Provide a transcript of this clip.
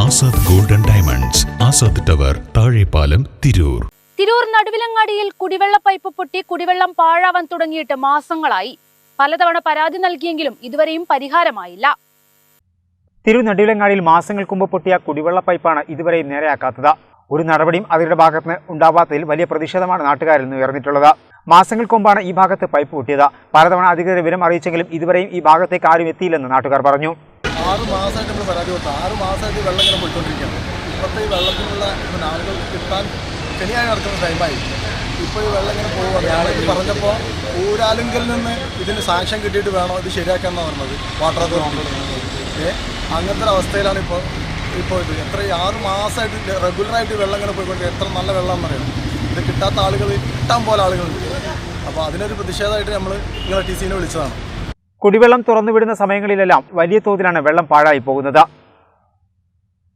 Azad golden diamonds, Azad tower, Thazhepalam, Tirur. Tirur നടുവിലങ്ങാടിയിൽ കുടിവെള്ള pipe പൊട്ടി കുടിവെള്ളം പാഴാവാൻ തുടങ്ങിയിട്ട് മാസങ്ങളായി. പലതവണ പരാതി നൽകിയെങ്കിലും ഇതുവരെയും പരിഹാരമായില്ല. തിരൂർ നടുവിലങ്ങാടിയിൽ മാസങ്ങൾക്ക് മുമ്പ് പൊട്ടിയ കുടിവെള്ള പൈപ്പാണ് ഇതുവരെയും നേരെയാക്കാത്തത്. ഒരു നടപടിയും അവരുടെ ഭാഗത്ത് ഉണ്ടാവാത്തതിൽ വലിയ പ്രതിഷേധമാണ് നാട്ടുകാരിൽ നിന്ന് ഉയർന്നിട്ടുള്ളത്. മാസങ്ങൾക്ക് മുമ്പാണ് ഈ ഭാഗത്ത് പൈപ്പ് പൊട്ടിയത്. പലതവണ അധികൃതർ വിവരം അറിയിച്ചെങ്കിലും ഇതുവരെയും ഈ ഭാഗത്തേക്ക് ആരും എത്തിയില്ലെന്ന് നാട്ടുകാർ പറഞ്ഞു. 6 മാസമായിട്ട് നമ്മൾ പരാതി കൊടുത്തു. 6 മാസമായിട്ട് വെള്ളം ഇങ്ങനെ പോയിക്കൊണ്ടിരിക്കുകയാണ്. ഇപ്പോഴത്തെ ഈ വെള്ളത്തിനുള്ള ആളുകൾ കിട്ടാൻ ശനിയായി നടക്കുന്ന ടൈമായി. ഇപ്പോൾ ഈ വെള്ളം ഇങ്ങനെ പോകുക ഞാനിത് പറഞ്ഞപ്പോൾ ഊരാലുങ്കൽ നിന്ന് ഇതിന് സാങ്ഷൻ കിട്ടിയിട്ട് വേണോ ഇത് ശരിയാക്കാമെന്നാണ് പറഞ്ഞത് വാട്ടർ അതോറിറ്റി. അങ്ങനത്തെ ഒരു അവസ്ഥയിലാണ് ഇപ്പോൾ ഇത് എത്ര 6 മാസമായിട്ട് റെഗുലറായിട്ട് വെള്ളം ഇങ്ങനെ പോയിക്കൊണ്ട് എത്ര നല്ല വെള്ളമെന്ന് പറയുന്നത്. ഇത് കിട്ടാത്ത ആളുകൾ ഇഷ്ടം പോലെ ആളുകളുണ്ട്. അപ്പോൾ അതിനൊരു പ്രതിഷേധമായിട്ട് നമ്മൾ നിങ്ങളെ TCനെ വിളിച്ചതാണ്. കുടിവെള്ളം തുറന്നുവിടുന്ന സമയങ്ങളിലെല്ലാം വലിയ തോതിലാണ് വെള്ളം പാഴായി പോകുന്നത്.